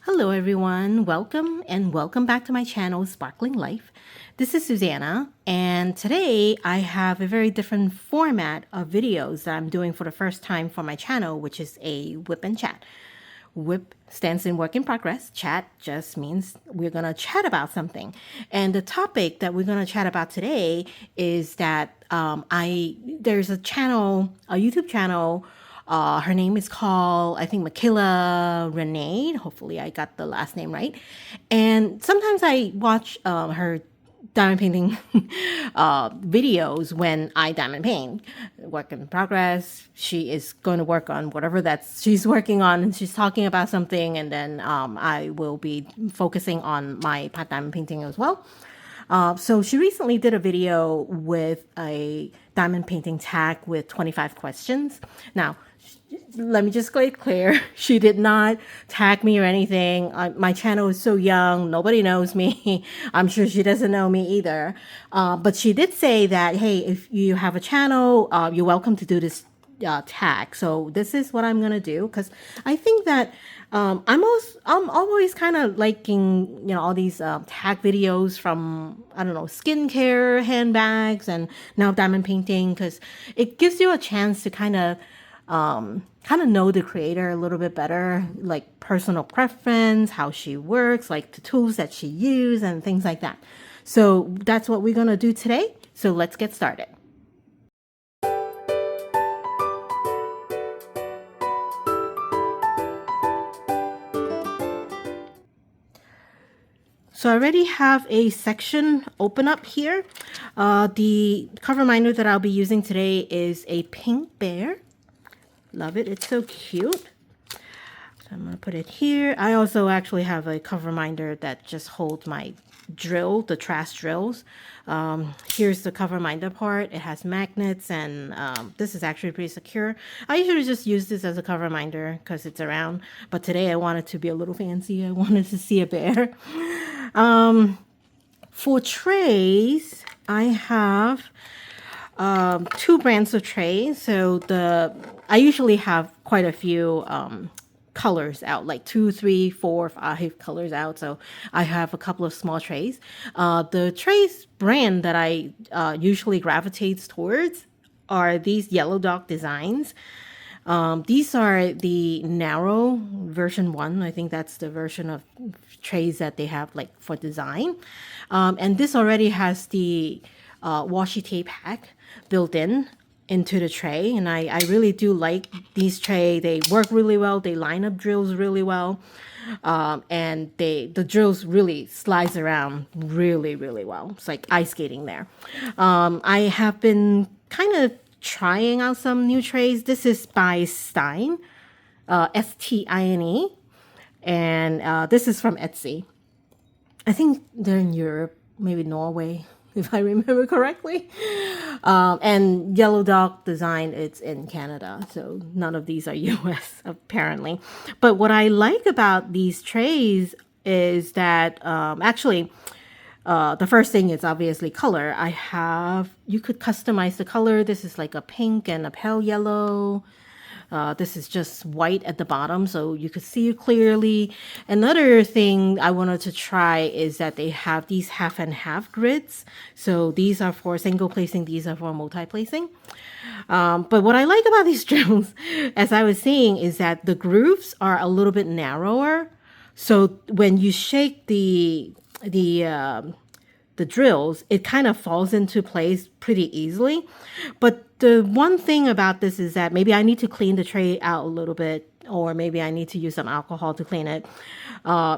Hello everyone, welcome back to my channel Sparkling Life. This is Susanna, and today I have a very different format of videos that I'm doing for the first time for my channel, which is a WIP and chat. WIP stands in work in progress. Chat just means we're going to chat about something. And the topic that we're going to chat about today is that there's a YouTube channel. Her name is called, I think, Michaela Renee. Hopefully I got the last name right. And sometimes I watch her diamond painting videos when I diamond paint. Work in progress. She is going to work on whatever she's working on, and she's talking about something, and then I will be focusing on my pot diamond painting as well. So she recently did a video with a diamond painting tag with 25 questions. Now, let me just make clear, she did not tag me or anything. My channel is so young, nobody knows me. I'm sure she doesn't know me either. But she did say that, hey, if you have a channel, you're welcome to do this tag. So this is what I'm gonna do, because I think that I'm always kind of liking all these tag videos from, I don't know, skincare, handbags, and now diamond painting, because it gives you a chance to kind of know the creator a little bit better, like personal preference, how she works, like the tools that she uses and things like that. So that's what we're gonna do today. So let's get started. So I already have a section open up here. The cover reminder that I'll be using today is a pink bear. Love it. It's so cute. So I'm going to put it here. I also actually have a cover reminder that just holds my drill, the trash drills. Here's the cover reminder part. It has magnets, and this is actually pretty secure. I usually just use this as a cover reminder because it's around, but today I wanted to be a little fancy. I wanted to see a bear. For trays, I have two brands of trays. So I usually have quite a few colors out, like 2, 3, 4, 5 colors out. So I have a couple of small trays. The trays brand that I usually gravitates towards are these Yellow Dog designs. These are the narrow version 1. I think that's the version of trays that they have like for design. And this already has the washi tape hack built into the tray, and I really do like these tray. They work really well. They line up drills really well, and the drills really slides around really well. It's like ice skating there. I have been kind of trying out some new trays. This is by Stein, Stine, and this is from Etsy. I think they're in Europe, maybe Norway, if I remember correctly. And Yellow Dog design, it's in Canada, so none of these are US apparently. But what I like about these trays is that the first thing is obviously color. You could customize the color. This is like a pink and a pale yellow. This is just white at the bottom, so you could see it clearly. Another thing I wanted to try is that they have these half and half grids. So these are for single placing, these are for multi-placing. But what I like about these drills, as I was saying, is that the grooves are a little bit narrower. So when you shake the drills, it kind of falls into place pretty easily. But the one thing about this is that maybe I need to clean the tray out a little bit, or maybe I need to use some alcohol to clean it,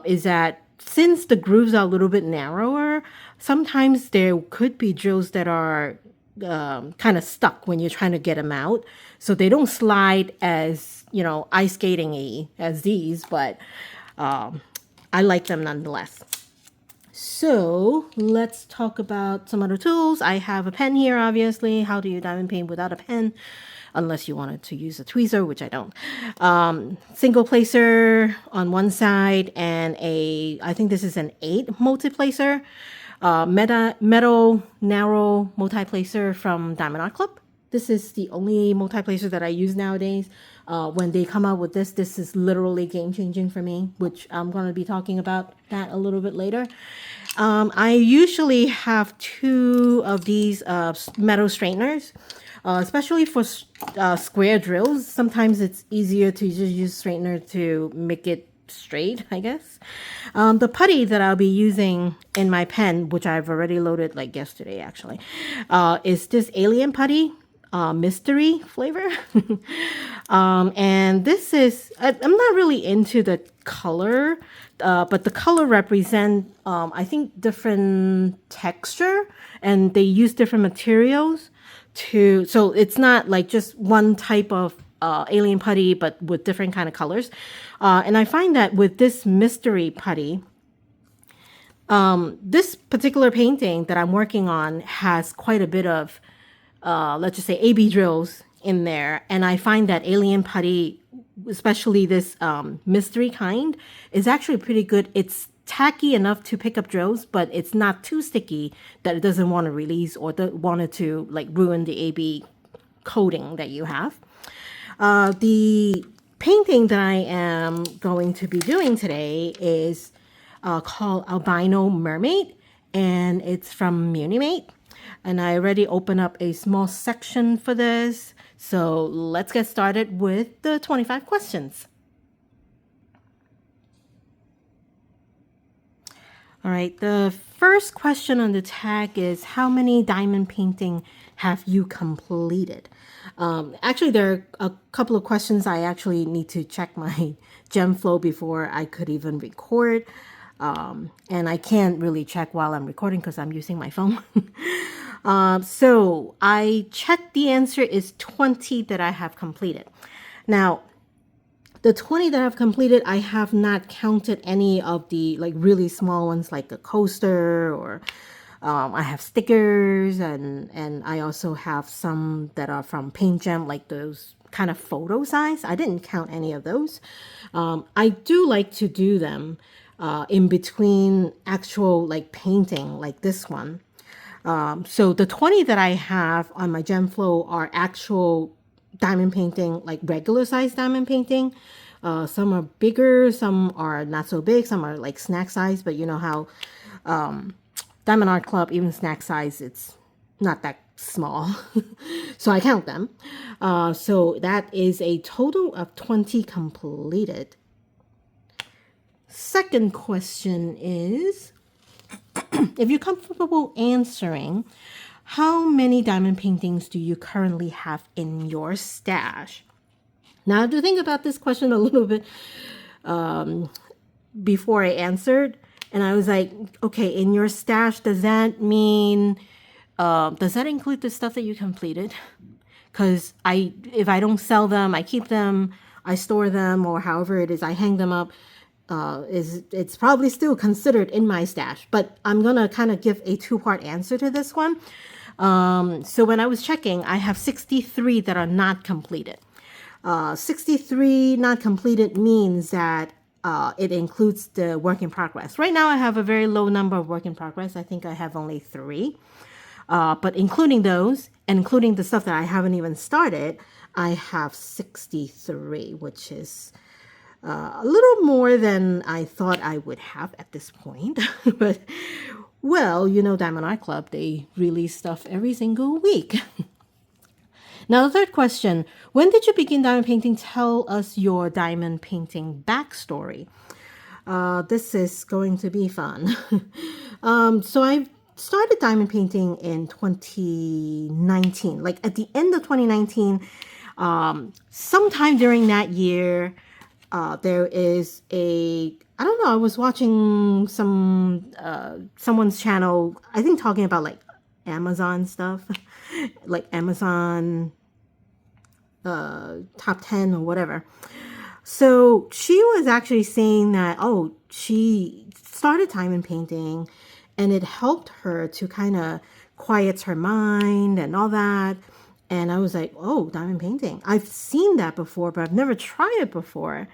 is that since the grooves are a little bit narrower, sometimes there could be drills that are kind of stuck when you're trying to get them out. So they don't slide as, ice skating-y as these, but I like them nonetheless. So let's talk about some other tools. I have a pen here, obviously. How do you diamond paint without a pen? Unless you wanted to use a tweezer, which I don't. Single placer on one side, and I think this is an 8 multi-placer. Metal narrow multi-placer from Diamond Art Club. This is the only multi-placer that I use nowadays. When they come out with this is literally game changing for me, which I'm going to be talking about that a little bit later. I usually have two of these metal straighteners, especially for square drills. Sometimes it's easier to just use straightener to make it straight, I guess. The putty that I'll be using in my pen, which I've already loaded like yesterday actually, is this alien putty. Mystery flavor. And this is, I'm not really into the color, but the color represent, I think, different texture, and they use different materials so it's not like just one type of alien putty, but with different kind of colors. And I find that with this mystery putty, this particular painting that I'm working on has quite a bit of let's just say AB drills in there. And I find that alien putty, especially this mystery kind, is actually pretty good. It's tacky enough to pick up drills, but it's not too sticky that it doesn't want to release or want it to like ruin the AB coating that you have. The painting that I am going to be doing today is called Albino Mermaid, and it's from Munimate. And I already opened up a small section for this. So let's get started with the 25 questions. All right, the first question on the tag is, how many diamond painting have you completed? Actually, there are a couple of questions I actually need to check my gem flow before I could even record. And I can't really check while I'm recording because I'm using my phone. So I checked, the answer is 20 that I have completed. Now, the 20 that I've completed, I have not counted any of the like really small ones like a coaster, or I have stickers, and I also have some that are from Paint Gem, like those kind of photo size. I didn't count any of those. I do like to do them in between actual like painting like this one. So the 20 that I have on my gem flow are actual diamond painting, like regular size diamond painting. Some are bigger, some are not so big, some are like snack size, but you know how Diamond Art Club, even snack size, it's not that small. So I count them. So that is a total of 20 completed. Second question is, if you're comfortable answering, how many diamond paintings do you currently have in your stash? Now, I have to think about this question a little bit before I answered. And I was like, okay, in your stash, does that mean, does that include the stuff that you completed? Because if I don't sell them, I keep them, I store them, or however it is, I hang them up. It's probably still considered in my stash, but I'm gonna kind of give a two-part answer to this one. So when I was checking, I have 63 that are not completed. 63 not completed means that it includes the work in progress. Right now I have a very low number of work in progress. I think I have only 3. But including those, and including the stuff that I haven't even started, I have 63, which is a little more than I thought I would have at this point. But, well, you know, Diamond Art Club, they release stuff every single week. Now, the third question, when did you begin diamond painting? Tell us your diamond painting backstory. This is going to be fun. So I started diamond painting in 2019, like at the end of 2019. Sometime during that year, there is I don't know, I was watching someone's channel, I think talking about like Amazon stuff, like Amazon top 10 or whatever. So she was actually saying that, oh, she started diamond painting and it helped her to kind of quiet her mind and all that. And I was like, oh, diamond painting. I've seen that before, but I've never tried it before.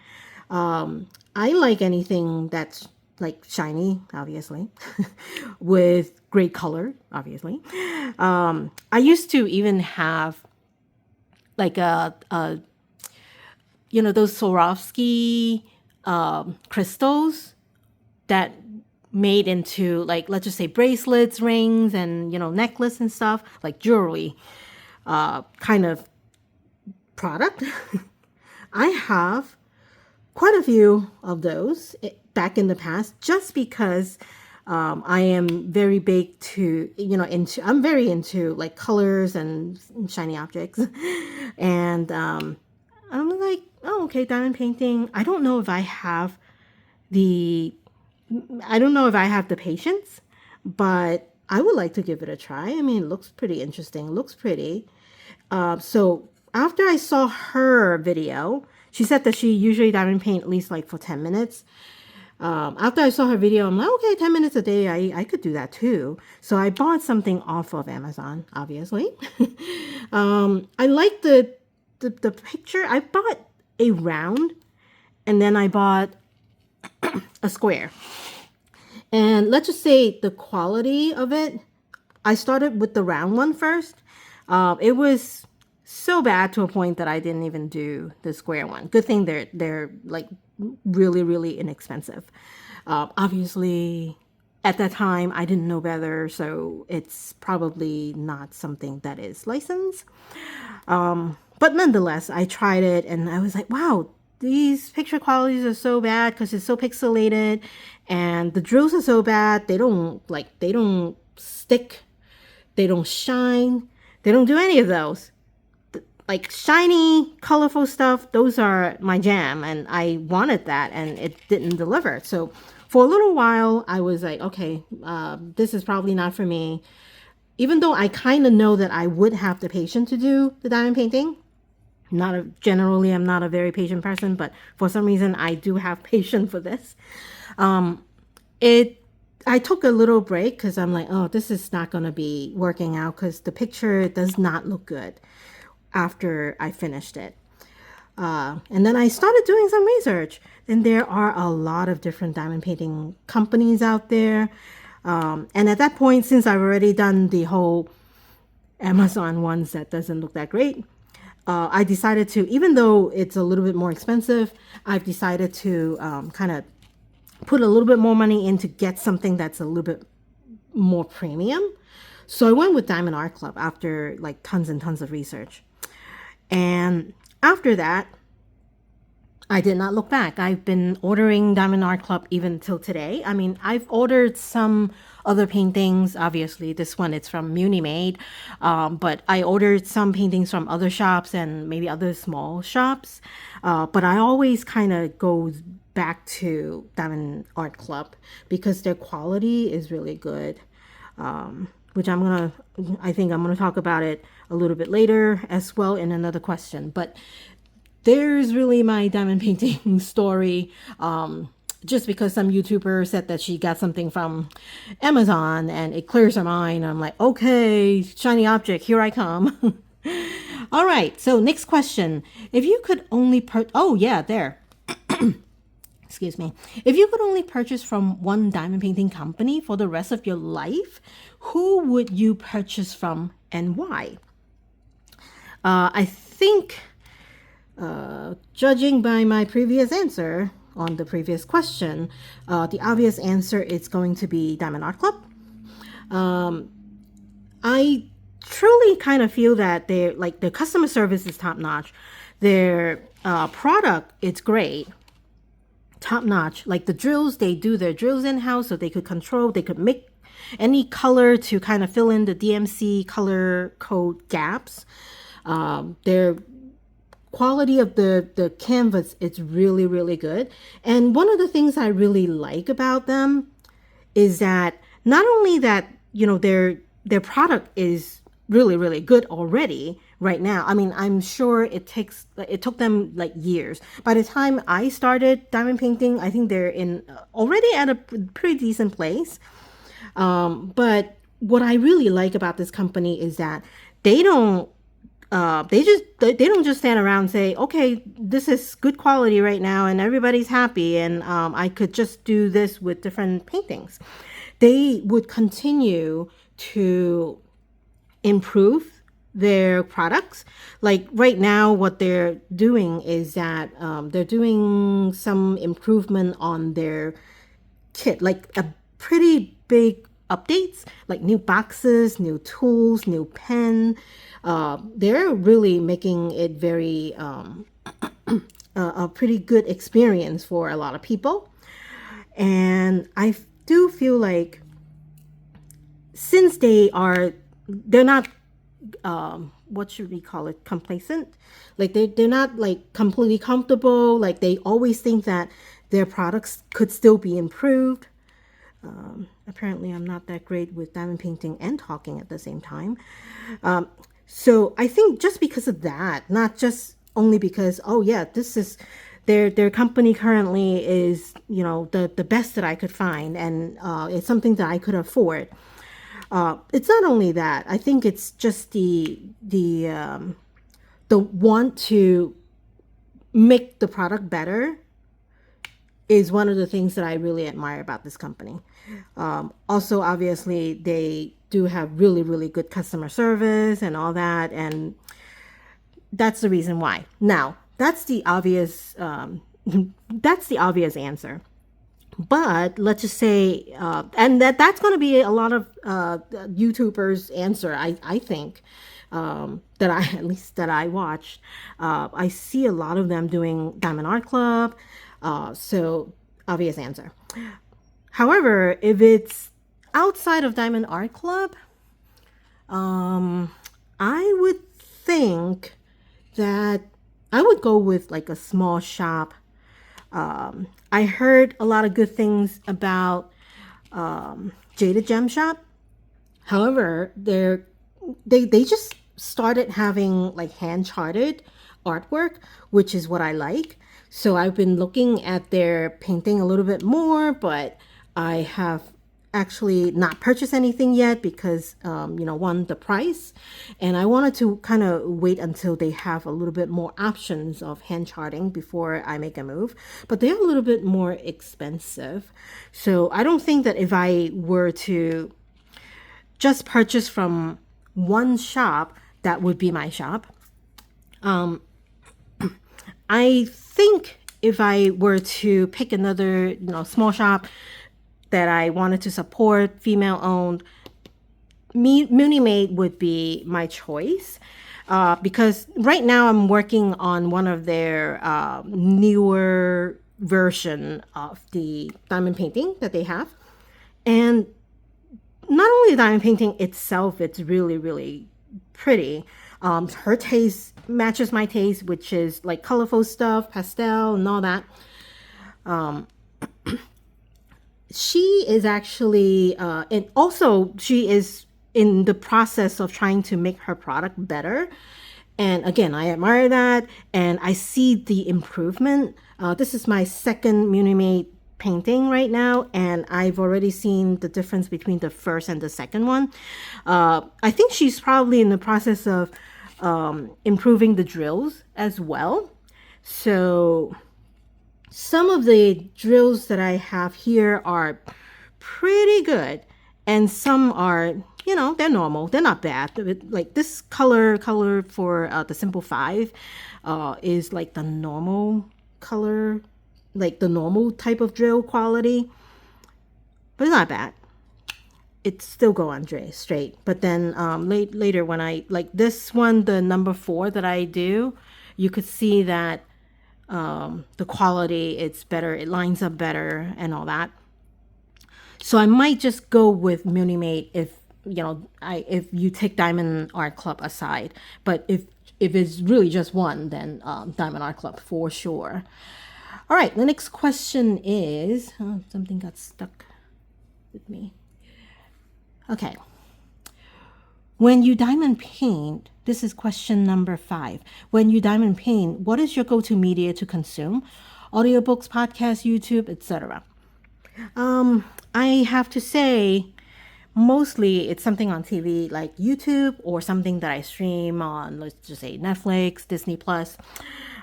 I like anything that's like shiny, obviously, with great color, obviously. I used to even have like a those Swarovski crystals that made into, like, let's just say bracelets, rings, and, necklace and stuff, like jewelry kind of product. I have quite a few of those back in the past, just because I am very big to, I'm very into like colors and shiny objects. And I'm like, oh, okay, diamond painting. I don't know if I have the patience, but I would like to give it a try. I mean, it looks pretty interesting. It looks pretty. So after I saw her video, she said that she usually diamond paint at least like for 10 minutes. After I saw her video, I'm like, okay, 10 minutes a day, I could do that too. So I bought something off of Amazon, obviously. I like the picture. I bought a round, and then I bought a square. And let's just say the quality of it, I started with the round one first. It was so bad to a point that I didn't even do the square one. Good thing they're like really, really inexpensive. Obviously, at that time, I didn't know better, so it's probably not something that is licensed. But nonetheless, I tried it, and I was like, wow, these picture qualities are so bad because it's so pixelated, and the drills are so bad. They don't stick, they don't shine, they don't do any of those. Like shiny, colorful stuff, those are my jam, and I wanted that, and it didn't deliver. So for a little while, I was like, okay, this is probably not for me. Even though I kind of know that I would have the patience to do the diamond painting. Generally, I'm not a very patient person, but for some reason, I do have patience for this. I took a little break because I'm like, oh, this is not going to be working out because the picture does not look good after I finished it. And then I started doing some research, and there are a lot of different diamond painting companies out there. And at that point, since I've already done the whole Amazon ones that doesn't look that great, I decided to, even though it's a little bit more expensive, I've decided to kind of put a little bit more money in to get something that's a little bit more premium. So I went with Diamond Art Club after like tons and tons of research. And after that, I did not look back. I've been ordering Diamond Art Club even till today. I mean, I've ordered some other paintings. Obviously, this one, it's from Muni Made. But I ordered some paintings from other shops and maybe other small shops. But I always kind of go back to Diamond Art Club because their quality is really good. Which I think I'm going to talk about it a little bit later as well in another question. But there's really my diamond painting story. Just because some YouTuber said that she got something from Amazon and it clears her mind. I'm like, okay, shiny object, here I come. All right, so next question. If you could only excuse me. If you could only purchase from one diamond painting company for the rest of your life, who would you purchase from and why? I think, judging by my previous answer on the previous question, the obvious answer is going to be Diamond Art Club. I truly kind of feel that their customer service is top notch. Their product, it's great. Top notch. Like the drills, they do their drills in-house, so they could make any color to kind of fill in the DMC color code gaps. Their quality of the canvas, it's really, really good. And one of the things I really like about them is that not only that, their product is really, really good already right now. I mean, I'm sure it took them like years. By the time I started diamond painting, I think they're already at a pretty decent place. But what I really like about this company is that they don't just stand around and say, okay, this is good quality right now and everybody's happy and I could just do this with different paintings. They would continue to improve their products. Like right now, what they're doing is that they're doing some improvement on their kit, like a pretty big updates, like new boxes, new tools, new pen. They're really making it very a pretty good experience for a lot of people. And I do feel like since they're not what should we call it, complacent, like they're not like completely comfortable, like they always think that their products could still be improved. Apparently I'm not that great with diamond painting and talking at the same time. So I think just because of that, not just only because, oh yeah, this is their company currently is, the best that I could find, and it's something that I could afford. It's not only that. I think it's just the want to make the product better is one of the things that I really admire about this company. Also, obviously, they do have really, really good customer service and all that, and that's the reason why. Now, that's the obvious. That's the obvious answer. But let's just say, and that's going to be a lot of YouTubers' answer. I think that I at least that I watched. I see a lot of them doing Diamond Art Club. So obvious answer. However, if it's outside of Diamond Art Club, I would think that I would go with like a small shop. I heard a lot of good things about Jada Gem Shop. However, they just started having like hand charted artwork, which is what I like. So I've been looking at their painting a little bit more, but I have actually not purchased anything yet because one, the price, and I wanted to kind of wait until they have a little bit more options of hand charting before I make a move, but they're a little bit more expensive. So I don't think that if I were to just purchase from one shop, that would be my shop. I think if I were to pick another small shop that I wanted to support, female owned, Munimate would be my choice. Because right now I'm working on one of their newer version of the diamond painting that they have. And not only the diamond painting itself, it's really, really pretty. Her taste matches my taste, which is like colorful stuff, pastel and all that. She is actually, and also she is in the process of trying to make her product better. And again, I admire that, and I see the improvement. This is my second Munimate painting right now, and I've already seen the difference between the first and the second one. I think she's probably in the process of improving the drills as well. So some of the drills that I have here are pretty good, and some are, they're normal. They're not bad. Like this color for the Simple 5 is like the normal color, like the normal type of drill quality, but it's not bad. It still go on straight. But then later when I, like this one, the number 4 that I do, you could see that the quality, it's better, it lines up better and all that. So I might just go with Munimate if if you take Diamond Art Club aside. But if it's really just one, then Diamond Art Club for sure. All right, the next question is, something got stuck with me. Okay. When you diamond paint, this is question number 5. When you diamond paint, what is your go-to media to consume? Audiobooks, podcasts, YouTube, etc. I have to say, mostly it's something on TV like YouTube or something that I stream on, let's just say Netflix, Disney Plus.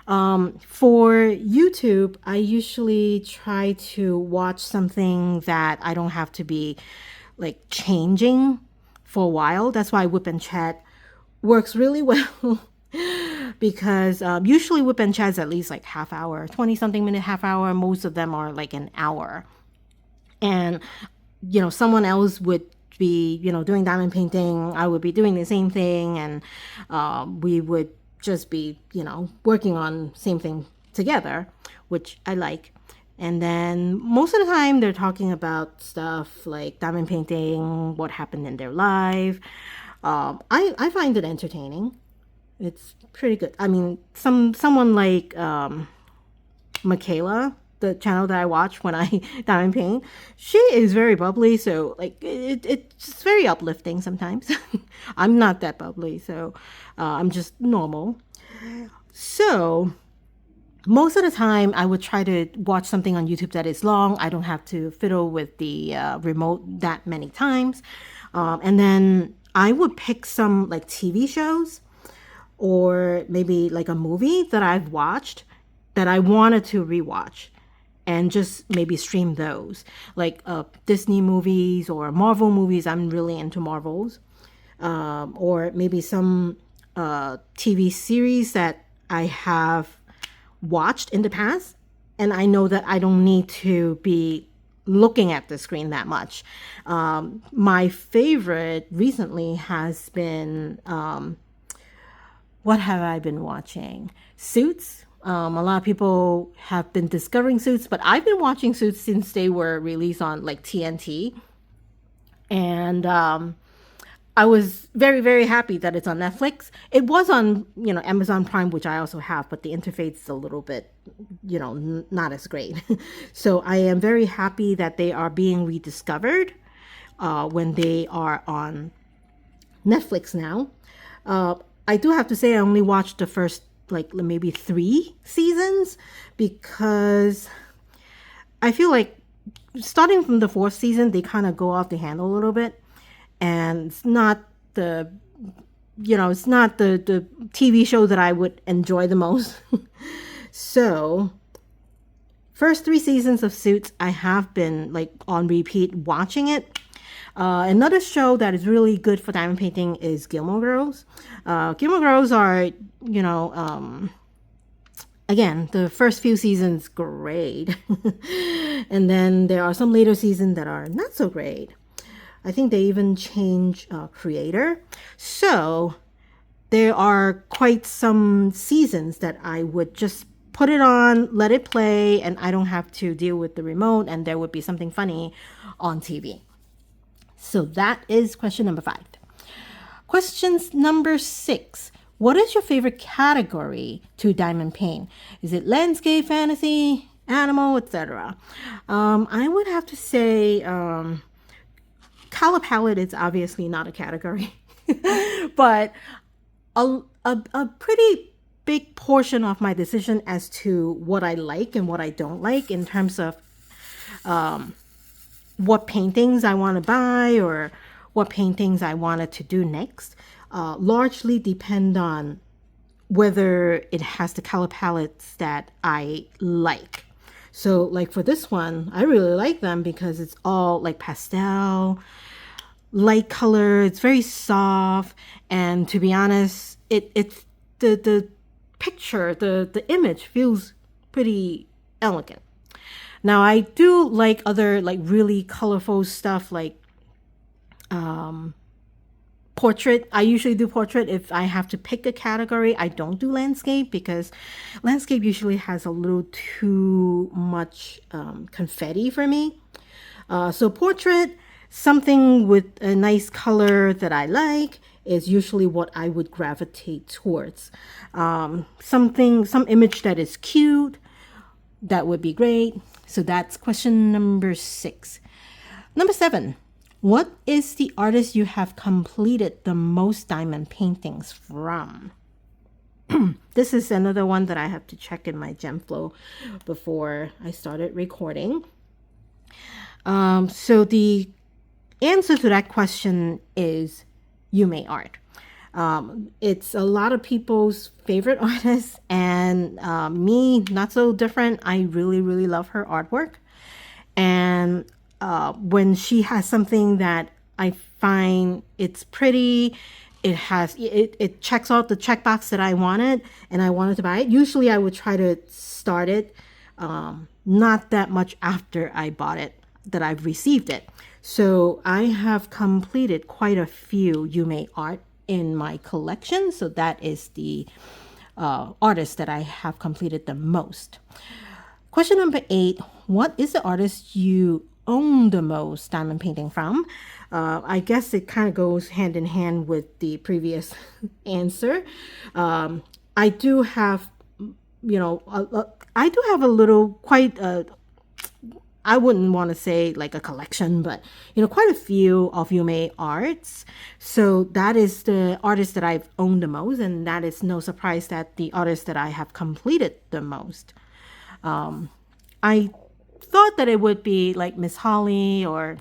For YouTube, I usually try to watch something that I don't have to be like changing for a while. That's why WIP and Chat works really well because usually WIP and chat's at least like half hour, 20 something minute, half hour. Most of them are like an hour. And, someone else would be, doing diamond painting. I would be doing the same thing. And we would just be, working on same thing together, which I like. And then most of the time they're talking about stuff like diamond painting, what happened in their life. I find it entertaining. It's pretty good. I mean, someone like Michaela, the channel that I watch when I diamond paint, she is very bubbly. So like it's very uplifting sometimes. I'm not that bubbly, so I'm just normal. So most of the time, I would try to watch something on YouTube that is long. I don't have to fiddle with the remote that many times. And then I would pick some like TV shows or maybe like a movie that I've watched that I wanted to rewatch and just maybe stream those. Like Disney movies or Marvel movies. I'm really into Marvels. Or maybe some TV series that I have watched in the past, and I know that I don't need to be looking at the screen that much. My favorite recently has been what have I been watching? Suits. A lot of people have been discovering Suits, but I've been watching Suits since they were released on like TNT, and I was very, very happy that it's on Netflix. It was on, Amazon Prime, which I also have, but the interface is a little bit, not as great. So I am very happy that they are being rediscovered when they are on Netflix now. I do have to say I only watched the first, like, maybe 3 seasons because I feel like starting from the 4th season, they kind of go off the handle a little bit. And it's not the TV show that I would enjoy the most. So first 3 seasons of Suits, I have been like on repeat watching it. Another show that is really good for diamond painting is Gilmore Girls. Gilmore Girls are, again, the first few seasons great. And then there are some later seasons that are not so great. I think they even change creator. So there are quite some seasons that I would just put it on, let it play, and I don't have to deal with the remote, and there would be something funny on TV. So that is question number 5. Questions number 6. What is your favorite category to diamond paint? Is it landscape, fantasy, animal, etc.? I would have to say color palette is obviously not a category, but a pretty big portion of my decision as to what I like and what I don't like in terms of what paintings I want to buy or what paintings I wanted to do next largely depend on whether it has the color palettes that I like. So like for this one, I really like them because it's all like pastel, light color. It's very soft. And to be honest, it's the picture, the image feels pretty elegant. Now I do like other like really colorful stuff like portrait. I usually do portrait if I have to pick a category. I don't do landscape because landscape usually has a little too much confetti for me. So portrait, something with a nice color that I like is usually what I would gravitate towards. Some image that is cute, that would be great. So that's question number 6. Number 7. What is the artist you have completed the most diamond paintings from? This is another one that I have to check in my gem flow before I started recording. So the answer to that question is Yume Art. It's a lot of people's favorite artist, and me, not so different. I really, really love her artwork. And when she has something that I find it's pretty, it checks off the checkbox that I wanted, and I wanted to buy it. Usually I would try to start it not that much after I bought it, that I've received it. So I have completed quite a few Yume art in my collection. So that is the artist that I have completed the most. Question number 8, what is the artist you own the most diamond painting from? I guess it kind of goes hand in hand with the previous answer. I do have, I do have a little, quite I wouldn't want to say like a collection, but quite a few of Yume arts. So that is the artist that I've owned the most, and that is no surprise that the artist that I have completed the most. I thought that it would be like Miss Holly or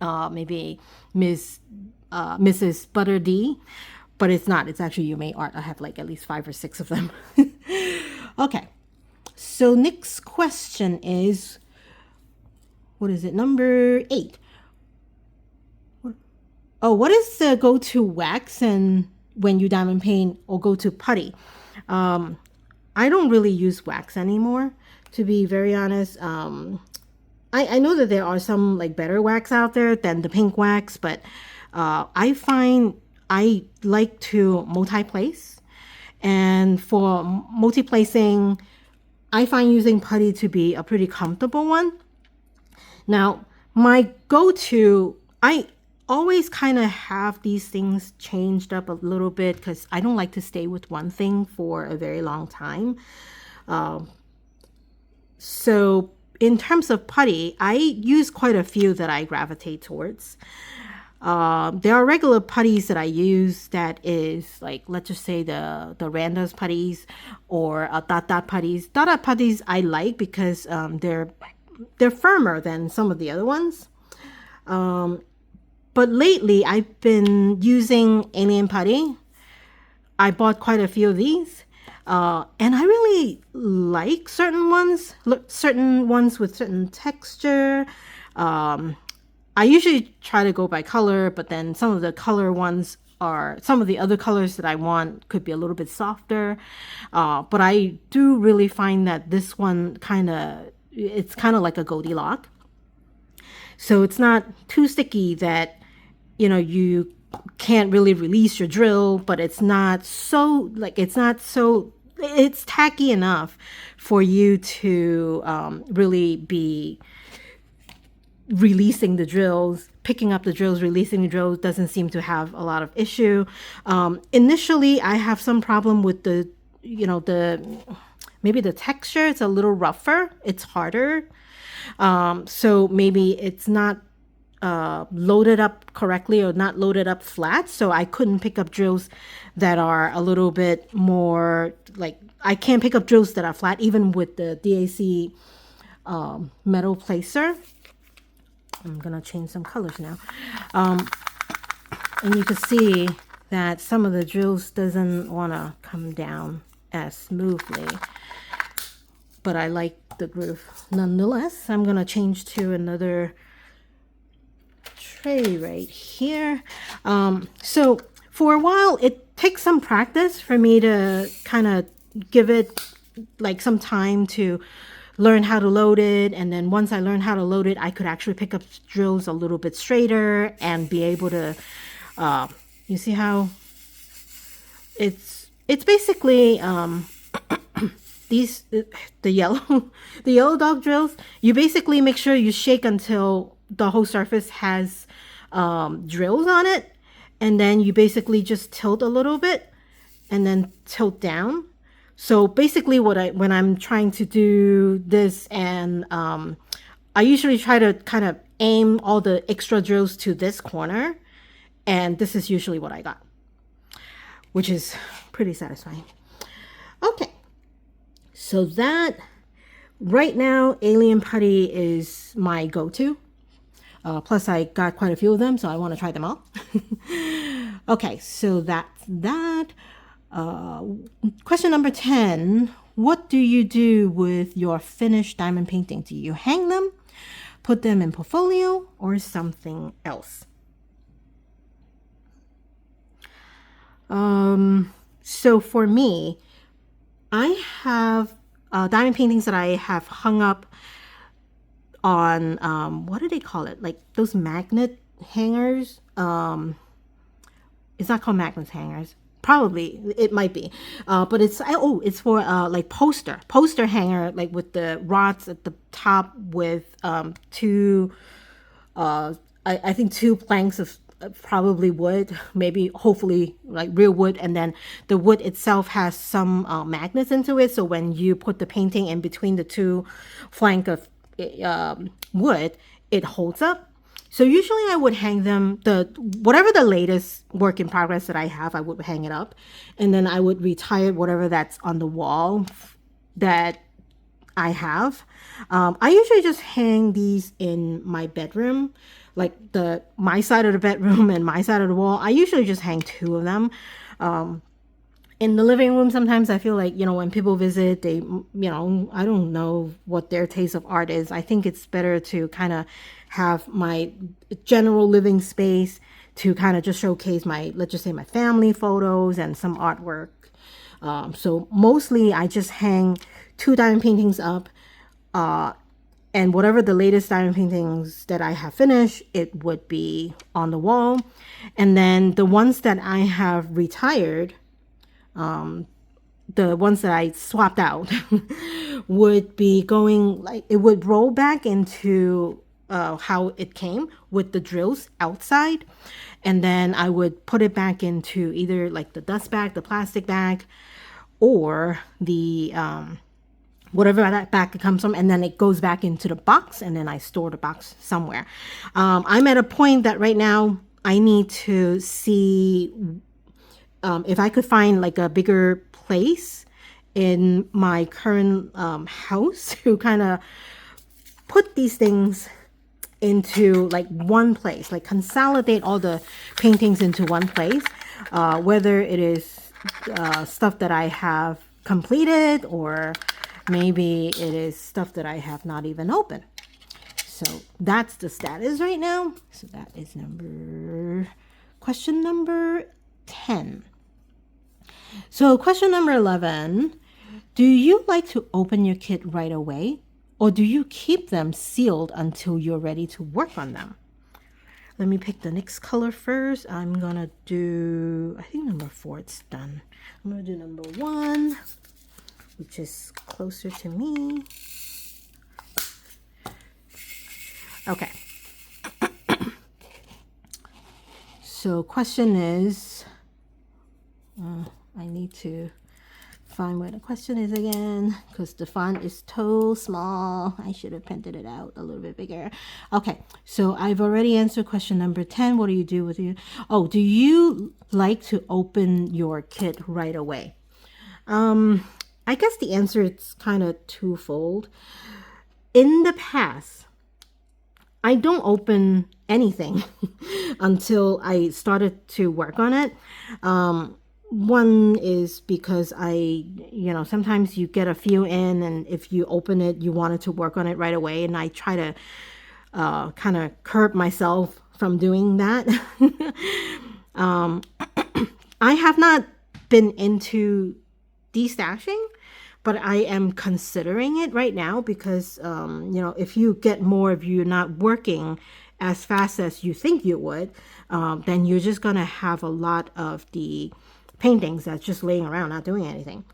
maybe Mrs. Butter D, but it's not. It's actually Yume art. I have like at least 5 or 6 of them. Okay, so next question is, what is it? Number 8. Oh, what is the go-to wax and when you diamond paint or go-to putty? I don't really use wax anymore, to be very honest. I know that there are some like better wax out there than the pink wax, but I find I like to multi-place. And for multi-placing, I find using putty to be a pretty comfortable one. Now, my go-to, I always kind of have these things changed up a little bit because I don't like to stay with one thing for a very long time. So in terms of putty, I use quite a few that I gravitate towards. There are regular putties that I use that is like, let's just say the Randas putties or dot dot putties. Dot dot putties I like because they're firmer than some of the other ones. But lately I've been using alien putty. I bought quite a few of these. And I really like certain ones with certain texture. I usually try to go by color, but then some of the other colors that I want could be a little bit softer. But I do really find that this one it's kind of like a Goldilocks. So it's not too sticky that, you can't really release your drill, but it's tacky enough for you to really be releasing the drills, picking up the drills, releasing the drills doesn't seem to have a lot of issue. Initially, I have some problem with maybe the texture. It's a little rougher. It's harder. So maybe it's not loaded up correctly or not loaded up flat. So I couldn't pick up drills that are a little bit more like, I can't pick up drills that are flat even with the DAC metal placer. I'm going to change some colors now. And you can see that some of the drills doesn't want to come down as smoothly. But I like the groove nonetheless. I'm going to change to another tray right here. So for a while, it takes some practice for me to kind of give it like some time to learn how to load it. And then once I learned how to load it, I could actually pick up drills a little bit straighter and be able to, you see how it's basically, the yellow dog drills, you basically make sure you shake until the whole surface has drills on it, and then you basically just tilt a little bit and then tilt down. So basically when I'm trying to do this, and I usually try to kind of aim all the extra drills to this corner, and this is usually what I got, which is pretty satisfying. Okay, so that right now, alien putty is my go-to. Plus I got quite a few of them, so I want to try them all. Okay, so that's that. Question number 10. What do you do with your finished diamond painting? Do you hang them, put them in portfolio, or something else? So for me, I have diamond paintings that I have hung up on, what do they call it? Like those magnet hangers. It's not called magnet hangers. Probably it might be, but it's for like poster hanger, like with the rods at the top with two I think two planks of probably wood, maybe hopefully like real wood, and then the wood itself has some magnets into it. So when you put the painting in between the two flank of wood, it holds up. So usually I would hang them the whatever the latest work in progress that I have, I would hang it up, and then I would retire whatever that's on the wall that I have. I usually just hang these in my bedroom, like the my side of the bedroom and my side of the wall. I usually just hang two of them. In the living room, sometimes I feel like, when people visit, I don't know what their taste of art is. I think it's better to kind of have my general living space to kind of just showcase let's just say my family photos and some artwork. So mostly I just hang two diamond paintings up, and whatever the latest diamond paintings that I have finished, it would be on the wall. And then the ones that I have retired, the ones that I swapped out, would be going, like, it would roll back into how it came with the drills outside. And then I would put it back into either like the dust bag, the plastic bag, or the whatever that bag comes from, and then it goes back into the box, and then I store the box somewhere. I'm at a point that right now I need to see if I could find like a bigger place in my current house to kind of put these things into like one place, like consolidate all the paintings into one place, whether it is stuff that I have completed, or maybe it is stuff that I have not even opened. So that's the status right now. So that is question number 10. So question number 11, do you like to open your kit right away, or do you keep them sealed until you're ready to work on them? Let me pick the next color first. I'm going to do, I think number 4, it's done. I'm going to do number 1, which is closer to me. Okay. So question is, I need to find where the question is again, because the font is too small. I should have printed it out a little bit bigger. Okay, so I've already answered question number 10. What do you do with you? Oh, do you like to open your kit right away? I guess the answer is kind of twofold. In the past, I don't open anything until I started to work on it. One is because sometimes you get a few in, and if you open it, you wanted to work on it right away. And I try to kind of curb myself from doing that. I have not been into destashing, but I am considering it right now because, if you get more, if you're not working as fast as you think you would, then you're just going to have a lot of the paintings that's just laying around not doing anything.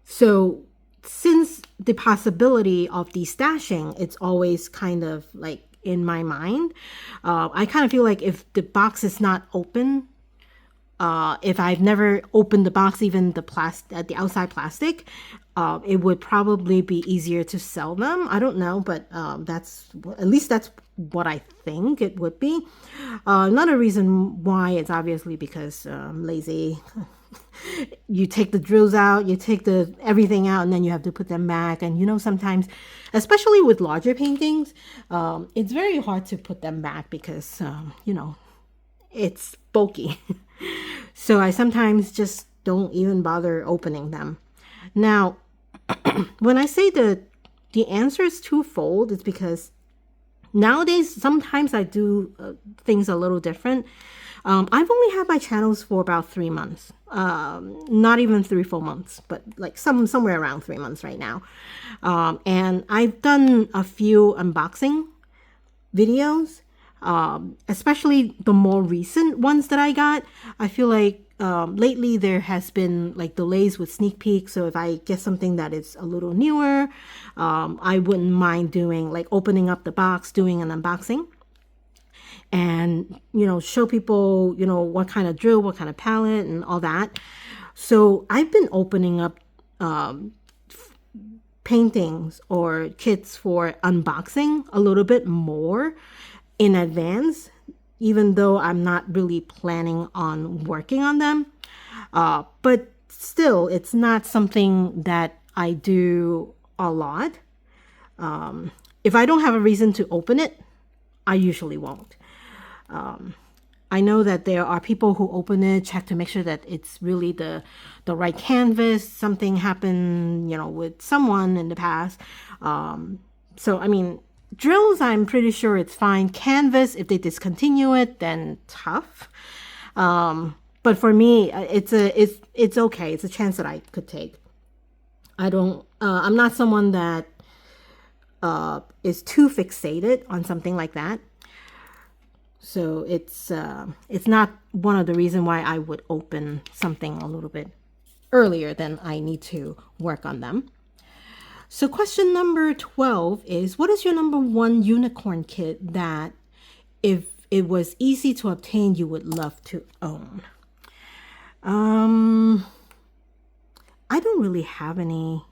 So since the possibility of destashing, it's always kind of like in my mind, I kind of feel like if the box is not open, if I've never opened the box, even the outside plastic, it would probably be easier to sell them. I don't know, but that's what I think it would be. Another reason why is obviously because I'm lazy. You take the drills out, you take everything out, and then you have to put them back. And sometimes, especially with larger paintings, it's very hard to put them back because it's bulky. So I sometimes just don't even bother opening them. Now, when I say the answer is twofold, it's because Nowadays, sometimes I do things a little different. I've only had my channels for about 3 months. Not even 3 full months, but like somewhere around 3 months right now. And I've done a few unboxing videos, especially the more recent ones that I got. I feel like lately there has been like delays with sneak peeks. So if I get something that is a little newer, I wouldn't mind doing like opening up the box, doing an unboxing, and show people what kind of drill, what kind of palette, and all that. So I've been opening up paintings or kits for unboxing a little bit more in advance, even though I'm not really planning on working on them. But still, it's not something that I do a lot. If I don't have a reason to open it, I usually won't. I know that there are people who open it, check to make sure that it's really the right canvas. Something happened, with someone in the past. So, I mean, drills, I'm pretty sure it's fine. Canvas, if they discontinue it, then tough. But for me, it's okay. It's a chance that I could take. I'm not someone that is too fixated on something like that. So it's not one of the reasons why I would open something a little bit earlier than I need to work on them. So question number 12 is, what is your number one unicorn kit that if it was easy to obtain, you would love to own? I don't really have any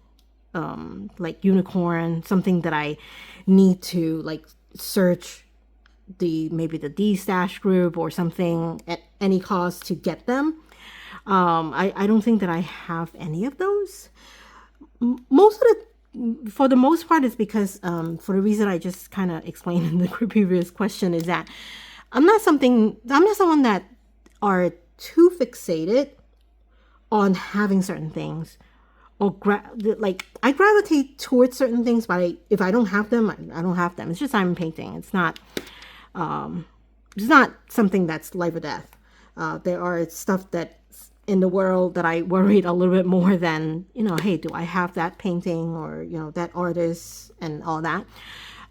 like unicorn, something that I need to like search maybe the D-stash group or something at any cost to get them. I don't think that I have any of those. For the most part, it's because for the reason I just kind of explained in the previous question, is that I'm not someone that are too fixated on having certain things, or like I gravitate towards certain things, but if I don't have them, I don't have them. It's just I'm painting. It's not something that's life or death. There are stuff that in the world that I worried a little bit more than, hey, do I have that painting or, that artist and all that.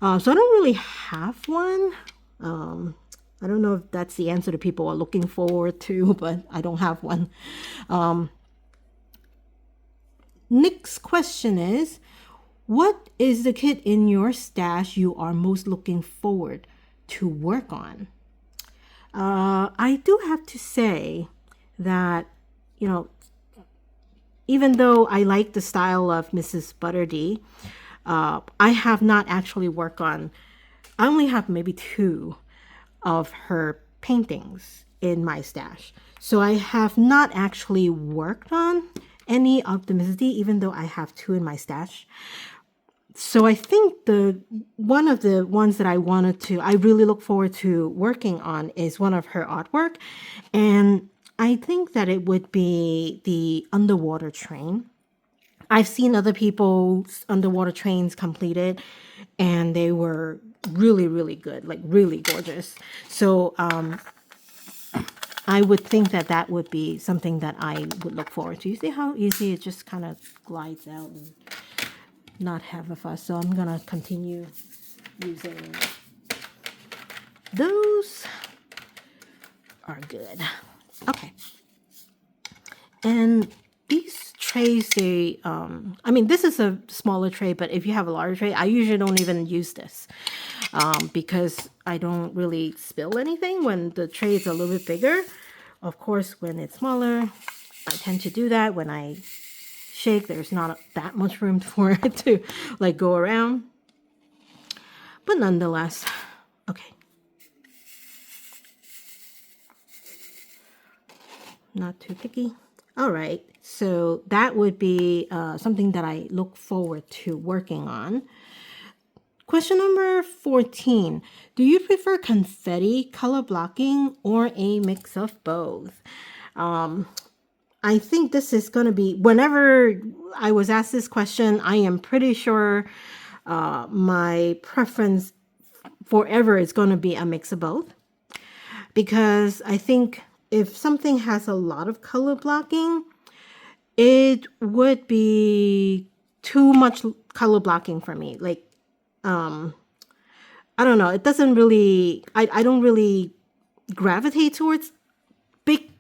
So I don't really have one. I don't know if that's the answer that people are looking forward to, but I don't have one. Next question is, what is the kit in your stash you are most looking forward to work on? I do have to say that, even though I like the style of Mrs. Butterdee, I have not actually worked on, I only have maybe 2 of her paintings in my stash. So I have not actually worked on any of the Mrs. D, even though I have 2 in my stash. So I think one of the ones that I really look forward to working on is one of her artwork. And I think that it would be the underwater train. I've seen other people's underwater trains completed, and they were really, really good, like really gorgeous. So I would think that would be something that I would look forward to. You see how easy it just kind of glides out and not have a fuss. So I'm gonna continue using those. Are good. Okay. And these trays, this is a smaller tray, but if you have a larger tray, I usually don't even use this because I don't really spill anything when the tray is a little bit bigger. Of course, when it's smaller, I tend to do that. When I shake, there's not that much room for it to like go around. But nonetheless, okay. Not too picky. All right, so that would be something that I look forward to working on. Question number 14. Do you prefer confetti, color blocking, or a mix of both? I think this is going to be, whenever I was asked this question, I am pretty sure my preference forever it's going to be a mix of both, because I think if something has a lot of color blocking, it would be too much color blocking for me. Like, I don't know. It doesn't really, I don't really gravitate towards big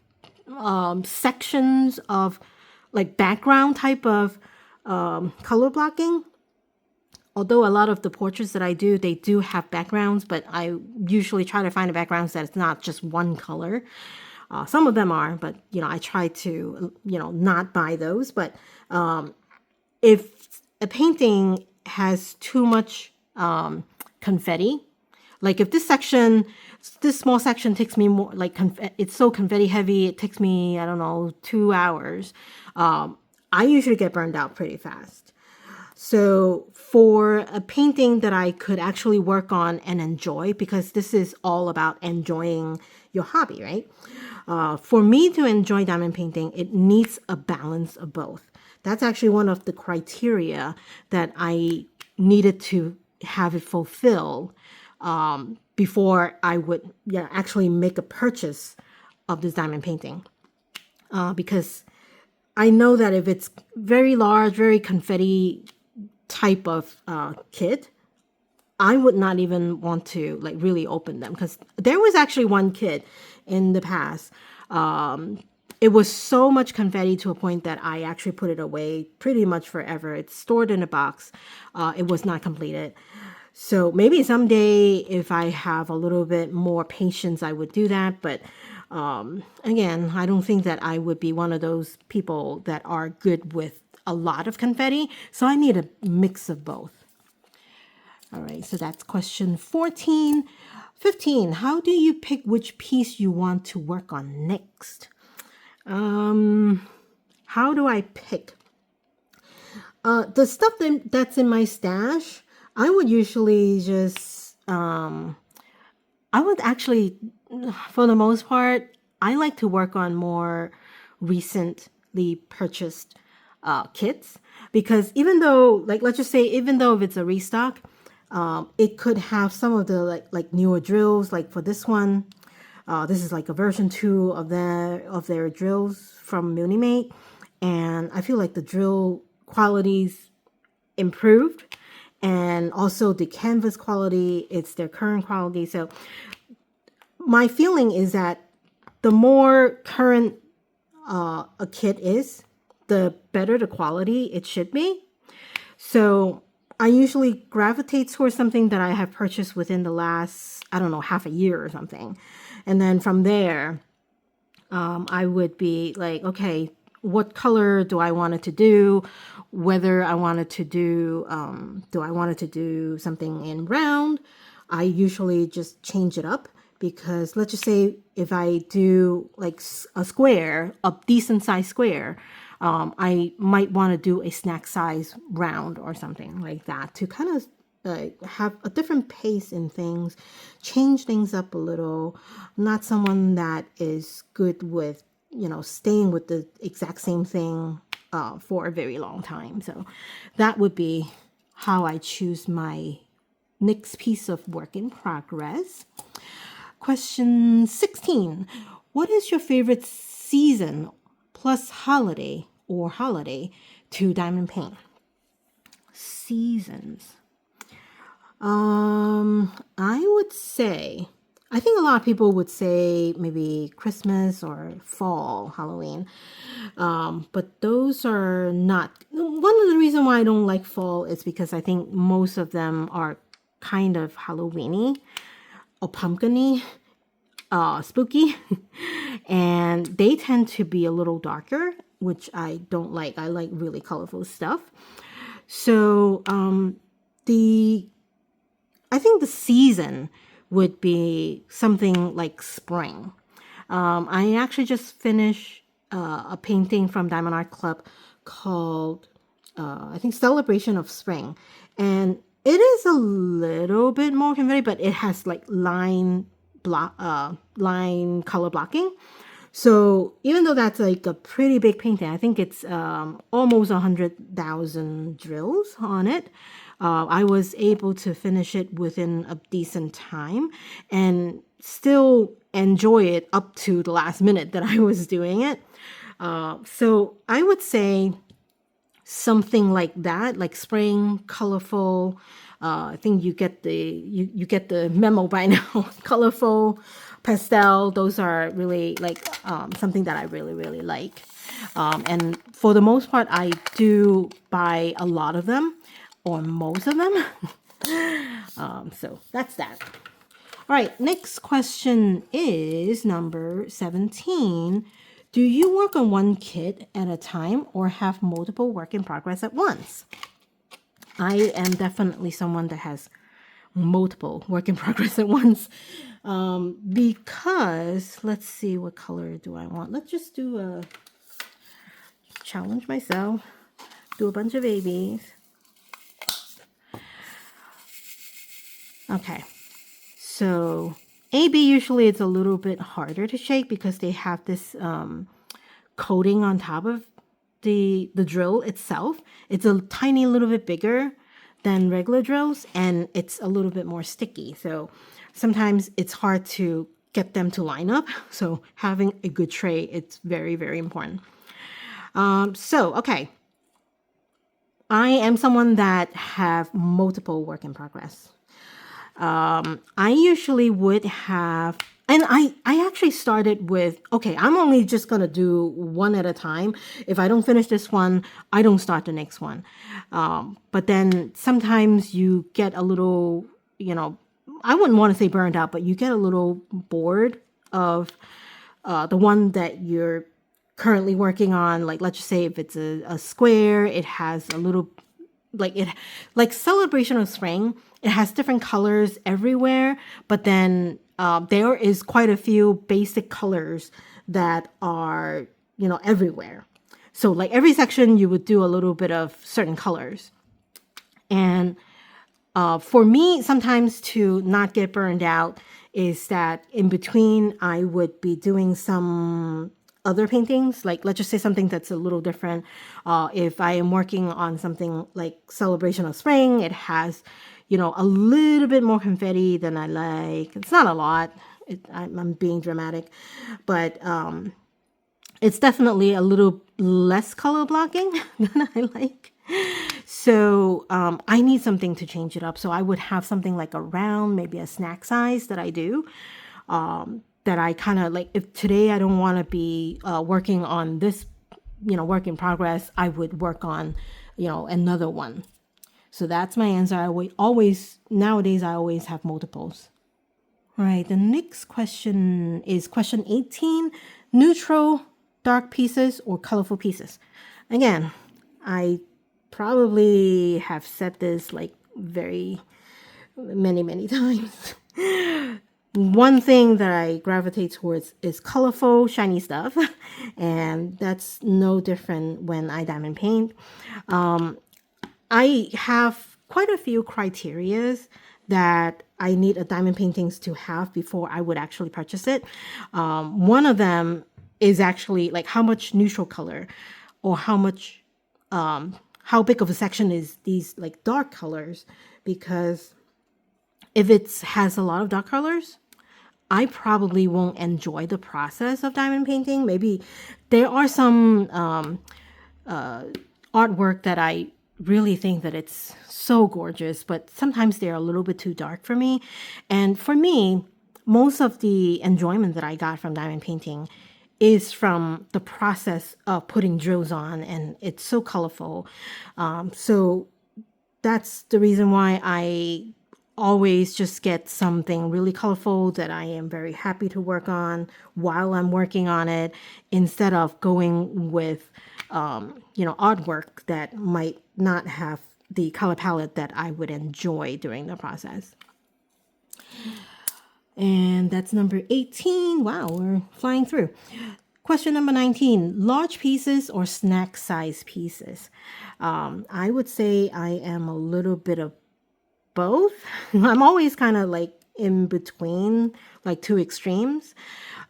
sections of like background type of color blocking. Although a lot of the portraits that I do, they do have backgrounds, but I usually try to find a backgrounds that it's not just one color. Some of them are, but I try to not buy those. But if a painting has too much confetti, like if this small section takes me more, like it's so confetti heavy, it takes me, I don't know, 2 hours. I usually get burned out pretty fast. So for a painting that I could actually work on and enjoy, because this is all about enjoying your hobby, right? For me to enjoy diamond painting, it needs a balance of both. That's actually one of the criteria that I needed to have it fulfilled before I would actually make a purchase of this diamond painting. Because I know that if it's very large, very confetti type of kit, I would not even want to like really open them, because there was actually one kit in the past. It was so much confetti to a point that I actually put it away pretty much forever. It's stored in a box. It was not completed. So maybe someday if I have a little bit more patience, I would do that. But again, I don't think that I would be one of those people that are good with a lot of confetti. So I need a mix of both. All right, so that's question 14. 15, how do you pick which piece you want to work on next? How do I pick? The stuff that's in my stash, I would usually just, I would actually, for the most part, I like to work on more recently purchased kits, because even though, like, let's just say, even though if it's a restock, it could have some of the like newer drills. Like for this one, this is like a version 2 of their drills from Munimate, and I feel like the drill quality's improved, and also the canvas quality, it's their current quality. So my feeling is that the more current a kit is, the better the quality it should be. So I usually gravitate towards something that I have purchased within the last, I don't know, half a year or something. And then from there, I would be like, okay, what color do I want it to do? Whether I wanted to do, do I want it to do something in round? I usually just change it up, because let's just say if I do like a square, a decent size square, I might want to do a snack size round or something like that, to kind of have a different pace in things, change things up a little. I'm not someone that is good with, staying with the exact same thing for a very long time. So that would be how I choose my next piece of work in progress. Question 16. What is your favorite season plus holiday to diamond paint? Seasons. I would say, I think a lot of people would say maybe Christmas or fall, Halloween. But those are not. One of the reasons why I don't like fall is because I think most of them are kind of Halloweeny or pumpkin-y, spooky, and they tend to be a little darker, which I don't like. I like really colorful stuff. So I think the season would be something like spring. I actually just finished a painting from Diamond Art Club called, I think, Celebration of Spring. And it is a little bit more confetti, but it has like line color blocking. So even though that's like a pretty big painting, I think it's almost 100,000 drills on it. I was able to finish it within a decent time and still enjoy it up to the last minute that I was doing it. So I would say something like that, like spring, colorful. I think you get the memo by now. Colorful, pastel. Those are really like something that I really really like. And for the most part, I do buy a lot of them, or most of them. So that's that. All right, next question is number 17. Do you work on one kit at a time or have multiple work in progress at once? I am definitely someone that has multiple work in progress at once, because let's see, what color do I want? Let's just do a challenge myself, do a bunch of babies. Okay, so AB usually it's a little bit harder to shake because they have this coating on top of the drill itself. It's a tiny little bit bigger than regular drills, and it's a little bit more sticky. So sometimes it's hard to get them to line up. So having a good tray, it's very, very important. Okay. I am someone that have multiple work in progress. I usually would have, and I actually started with, okay, I'm only just going to do one at a time. If I don't finish this one, I don't start the next one. But then sometimes you get a little, I wouldn't want to say burned out, but you get a little bored of the one that you're currently working on. Like, let's just say if it's a square, it has a little, like Celebration of Spring, it has different colors everywhere, but then there is quite a few basic colors that are, everywhere. So like every section you would do a little bit of certain colors. And for me, sometimes to not get burned out is that in between I would be doing some other paintings, like let's just say something that's a little different. If I am working on something like Celebration of Spring, it has, a little bit more confetti than I like. It's not a lot. I'm being dramatic, but it's definitely a little less color blocking than I like. So I need something to change it up. So I would have something like a round, maybe a snack size that I do. That I kind of like, if today I don't want to be working on this, work in progress, I would work on, another one. So that's my answer. Nowadays, I always have multiples. Right, the next question is question 18, neutral, dark pieces or colorful pieces. Again, I probably have said this like very many, many times. One thing that I gravitate towards is colorful, shiny stuff. And that's no different when I diamond paint. I have quite a few criterias that I need a diamond paintings to have before I would actually purchase it. One of them is actually like how much neutral color or how big of a section is these like dark colors, because if it has a lot of dark colors, I probably won't enjoy the process of diamond painting. Maybe there are some artwork that I really think that it's so gorgeous, but sometimes they're a little bit too dark for me. And for me, most of the enjoyment that I got from diamond painting is from the process of putting drills on, and it's so colorful. So that's the reason why I always just get something really colorful that I am very happy to work on while I'm working on it, instead of going with, artwork that might not have the color palette that I would enjoy during the process. And that's number 18. Wow, we're flying through. Question number 19, large pieces or snack size pieces? I would say I am a little bit of both. I'm always kind of like in between, like two extremes.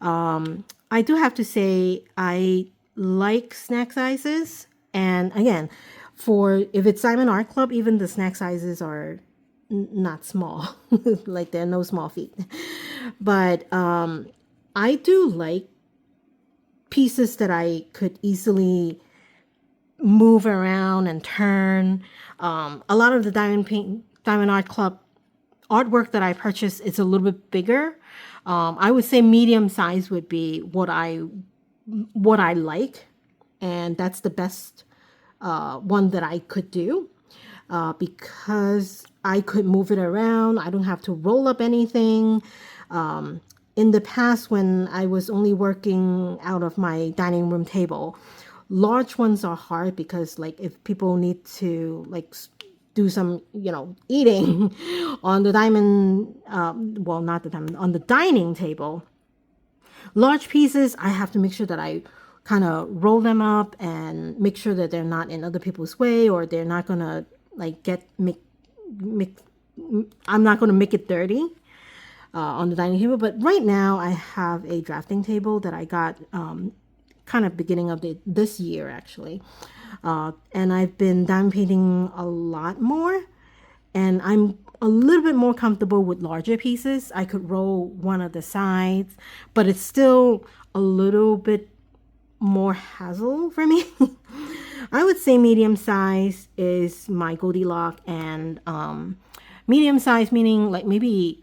I do have to say I like snack sizes. And again, For if it's Diamond Art Club, even the snack sizes are not small. Like there are no small feet. But I do like pieces that I could easily move around and turn. A lot of the Diamond Art Club artwork that I purchased is a little bit bigger. I would say medium size would be what I like, and that's the best one that I could do, because I could move it around. I don't have to roll up anything. In the past, when I was only working out of my dining room table, large ones are hard because, like, if people need to like do some, eating on the not the diamond, on the dining table, large pieces, I have to make sure that I kind of roll them up and make sure that they're not in other people's way, or they're not gonna like I'm not gonna make it dirty on the dining table. But right now I have a drafting table that I got kind of beginning of this year actually, and I've been diamond painting a lot more, and I'm a little bit more comfortable with larger pieces. I could roll one of the sides, but it's still a little bit more hassle for me. I would say medium size is my Goldilocks, and medium size meaning like maybe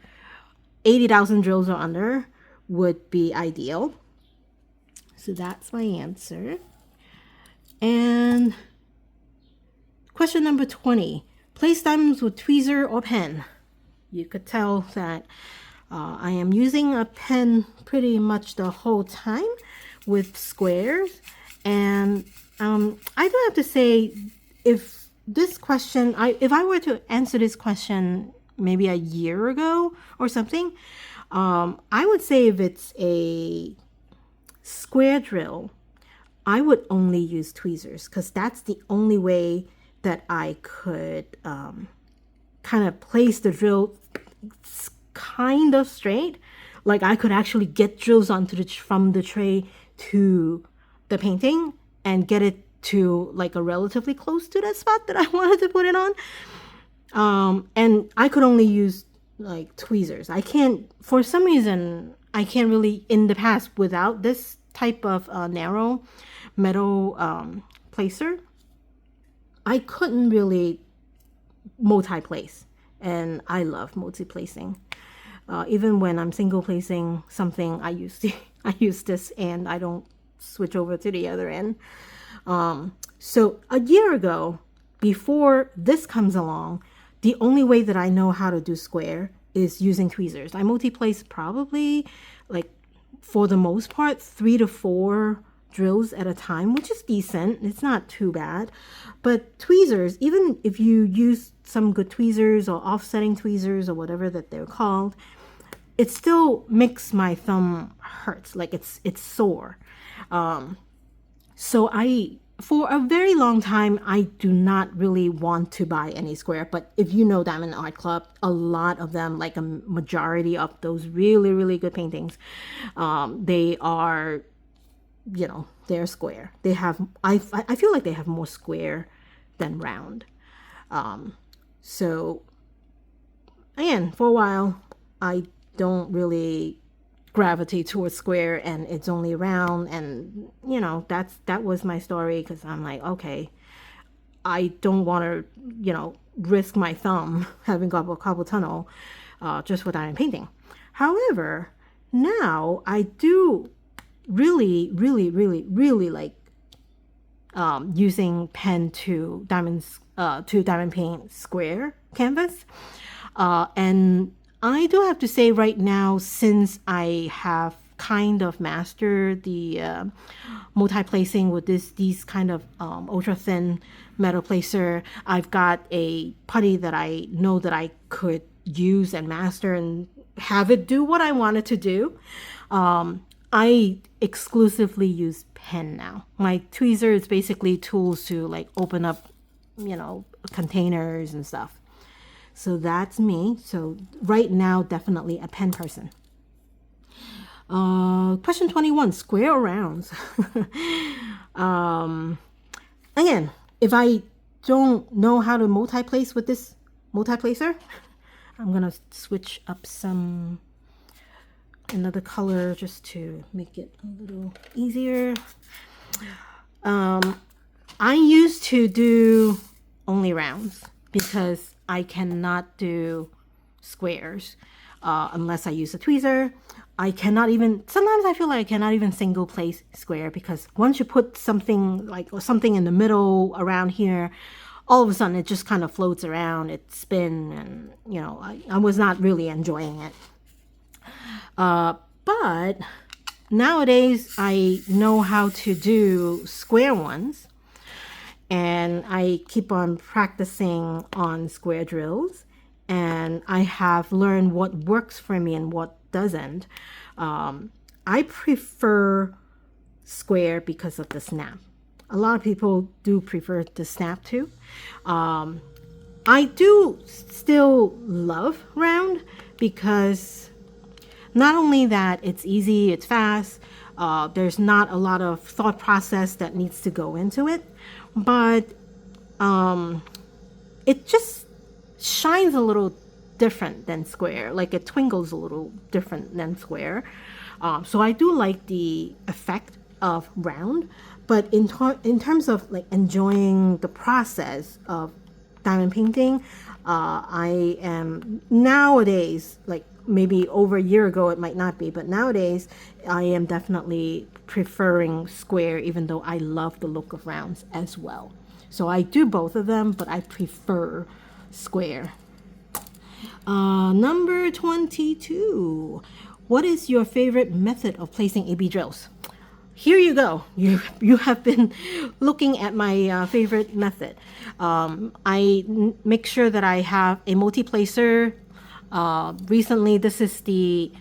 80,000 drills or under would be ideal. So that's my answer. And question number 20. Place diamonds with tweezer or pen. You could tell that I am using a pen pretty much the whole time with squares. And I do have to say, if I were to answer this question maybe a year ago or something, I would say if it's a square drill, I would only use tweezers, because that's the only way that I could kind of place the drill kind of straight. Like I could actually get drills from the tray to the painting and get it to like a relatively close to that spot that I wanted to put it on. And I could only use like tweezers. For some reason, I can't really, in the past, without this type of narrow metal placer, I couldn't really multi-place, and I love multi-placing. Even when I'm single placing something, I use this, and I don't switch over to the other end. So a year ago, before this comes along, the only way that I know how to do square is using tweezers. I multi-place probably, like, for the most part, 3 to 4 drills at a time, which is decent. It's not too bad. But tweezers, even if you use some good tweezers or offsetting tweezers or whatever that they're called, it still makes my thumb hurt. Like it's sore. So for a very long time, I do not really want to buy any square. But if you know Diamond Art Club, a lot of them, like a majority of those really, really good paintings, they are, they're square. They have, I feel like they have more square than round. So again, for a while, I don't really gravitate towards square, and it's only round, and that was my story, because I'm like, okay, I don't want to risk my thumb having carpal tunnel just for diamond painting. However, now I do really, really, really, really like using pen to diamond paint square canvas, and I do have to say right now, since I have kind of mastered the multi-placing with these kind of ultra thin metal placer, I've got a putty that I know that I could use and master and have it do what I wanted to do. I exclusively use pen now. My tweezer is basically tools to like open up, containers and stuff. So that's me. So right now, definitely a pen person. Question 21, square or rounds? Again, if I don't know how to multi-place with this multi-placer, I'm gonna switch up another color just to make it a little easier. I used to do only rounds because I cannot do squares unless I use a tweezer. I cannot even, sometimes I feel like I cannot even single place square, because once you put something like, or something in the middle around here, all of a sudden it just kind of floats around, it spins, and you know, I was not really enjoying it. But nowadays I know how to do square ones, and I keep on practicing on square drills, and I have learned what works for me and what doesn't. I prefer square because of the snap. A lot of people do prefer the snap too. I do still love round because not only that it's easy, it's fast, there's not a lot of thought process that needs to go into it, but it just shines a little different than square, like it twinkles a little different than square. So I do like the effect of round, but in terms of like enjoying the process of diamond painting, I am nowadays, like maybe over a year ago it might not be, but nowadays I am definitely preferring square, even though I love the look of rounds as well. So I do both of them, but I prefer square. Number 22. What is your favorite method of placing AB drills? Here you go. You have been looking at my favorite method. I make sure that I have a multi-placer. Recently, this is the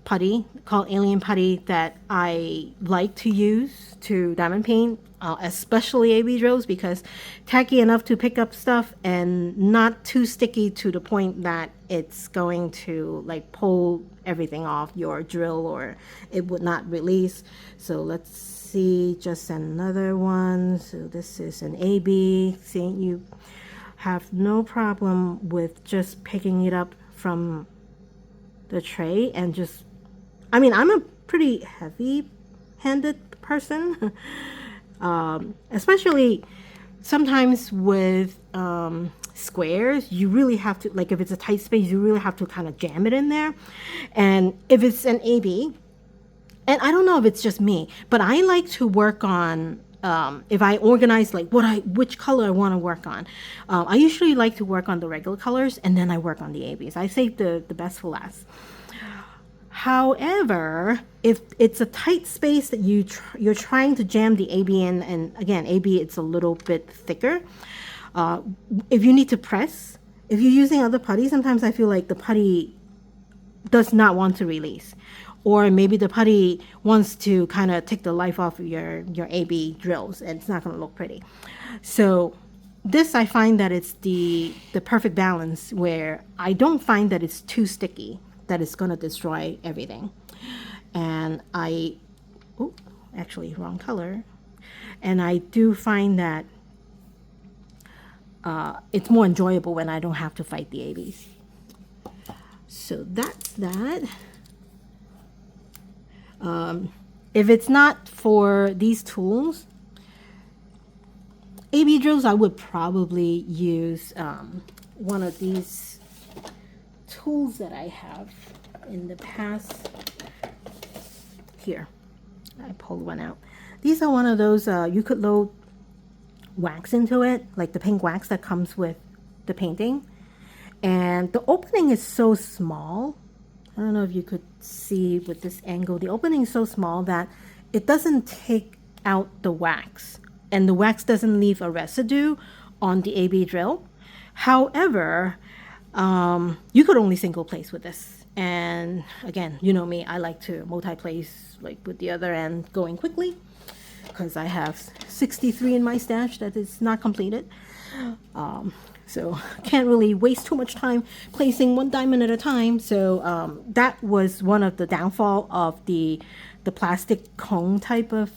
putty called Alien Putty that I like to use to diamond paint, especially AB drills, because tacky enough to pick up stuff and not too sticky to the point that it's going to like pull everything off your drill or it would not release. So let's see, just another one. So this is an AB. See, you have no problem with just picking it up from the tray and just, I mean, I'm a pretty heavy-handed person, especially sometimes with squares. You really have to, like if it's a tight space, you really have to kind of jam it in there. And if it's an AB, and I don't know if it's just me, but I like to work on, if I organize like which color I want to work on, I usually like to work on the regular colors and then I work on the ABs. I save the best for last. However, if it's a tight space that you're trying to jam the AB in, and again, AB it's a little bit thicker. If you need to press, if you're using other putty, sometimes I feel like the putty does not want to release, or maybe the putty wants to kind of take the life off of your AB drills, and it's not going to look pretty. So this, I find that it's the perfect balance where I don't find that it's too sticky, that it's going to destroy everything. And actually wrong color. And I do find that it's more enjoyable when I don't have to fight the ABs. So that's that. If it's not for these tools, AB drills, I would probably use one of these tools that I have in the past. Here, I pulled one out. These are one of those, you could load wax into it, like the pink wax that comes with the painting. And the opening is so small. I don't know if you could see with this angle. The opening is so small that it doesn't take out the wax. And the wax doesn't leave a residue on the AB drill. However, you could only single place with this. And again, you know me, I like to multi-place, like with the other end going quickly, because I have 63 in my stash that is not completed. So can't really waste too much time placing one diamond at a time. So that was one of the downfall of the plastic cone type of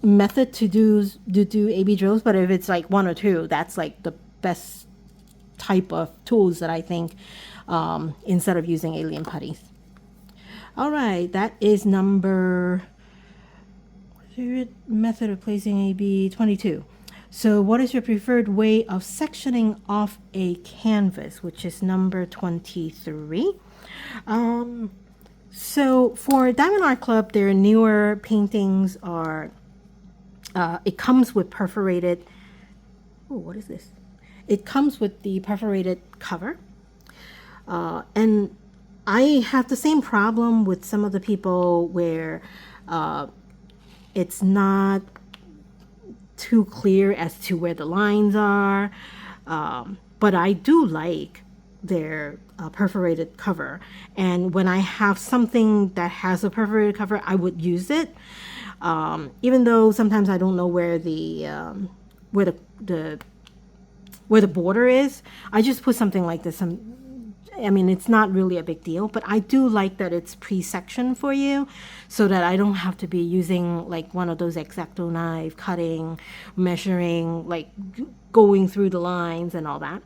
method to do AB drills, but if it's like one or two, that's like the best type of tools that I think, instead of using alien putties. All right, that is number method of placing AB 22. So what is your preferred way of sectioning off a canvas, which is number 23. So for Diamond Art Club, their newer paintings are, it comes with perforated, oh, what is this? It comes with the perforated cover. And I have the same problem with some of the people where it's not too clear as to where the lines are. But I do like their perforated cover. And when I have something that has a perforated cover, I would use it. Even though sometimes I don't know where the border is, I just put something like this. I mean, it's not really a big deal, but I do like that it's pre-sectioned for you so that I don't have to be using like one of those X-Acto knife, cutting, measuring, like going through the lines and all that.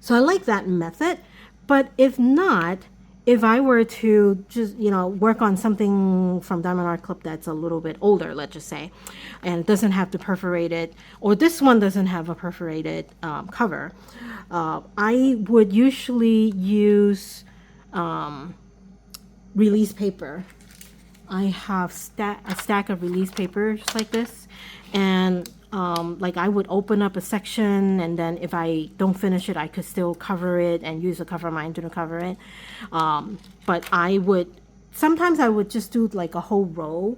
So I like that method. But if not, if I were to just, work on something from Diamond Art Club that's a little bit older, let's just say, and it doesn't have the perforated, or this one doesn't have a perforated cover, I would usually use release paper. I have a stack of release papers like this, and like I would open up a section, and then if I don't finish it, I could still cover it and use a cover mine to cover it. But sometimes I would just do like a whole row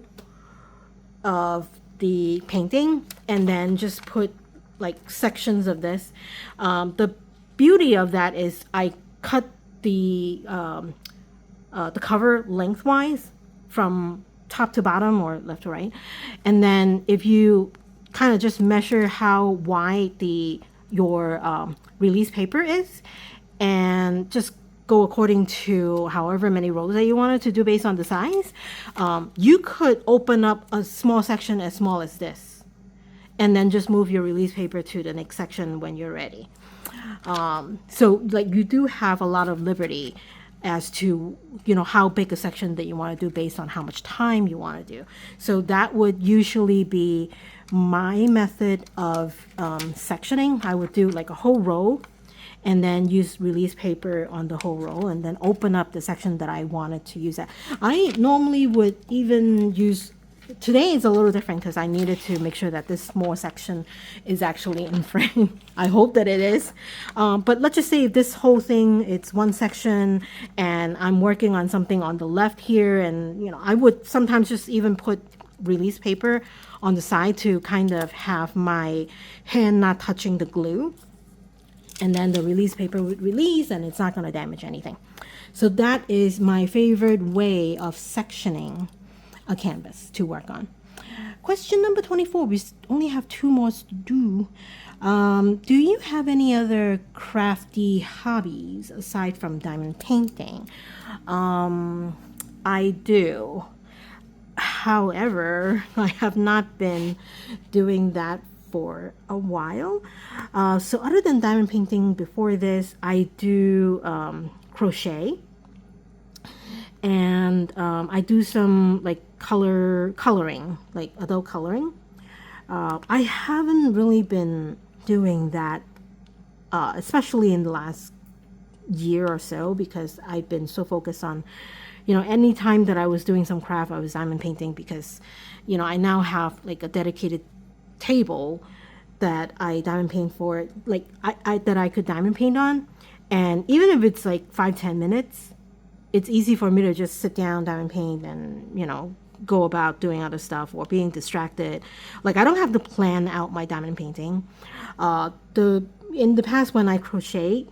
of the painting and then just put like sections of this. The beauty of that is I cut the cover lengthwise from top to bottom or left to right, and then if you kind of just measure how wide your release paper is, and just go according to however many rows that you wanted to do based on the size, you could open up a small section as small as this, and then just move your release paper to the next section when you're ready. So like you do have a lot of liberty as to how big a section that you want to do based on how much time you want to do. So that would usually be my method of sectioning. I would do like a whole row and then use release paper on the whole row and then open up the section that I wanted to use. I normally would even use, today is a little different because I needed to make sure that this small section is actually in frame. I hope that it is. But let's just say if this whole thing, it's one section and I'm working on something on the left here, and I would sometimes just even put release paper on the side to kind of have my hand not touching the glue. And then the release paper would release and it's not going to damage anything. So that is my favorite way of sectioning a canvas to work on. Question number 24. We only have 2 more to do. Do you have any other crafty hobbies aside from diamond painting? I do. However, I have not been doing that for a while. So other than diamond painting before this, I do crochet. And I do some like coloring, like adult coloring. I haven't really been doing that, especially in the last year or so, because I've been so focused on, any time that I was doing some craft, I was diamond painting, because, I now have like a dedicated table that I diamond paint for, like that I could diamond paint on. And even if it's like 5-10 minutes, it's easy for me to just sit down, diamond paint, and, go about doing other stuff or being distracted. Like I don't have to plan out my diamond painting. In the past when I crochet,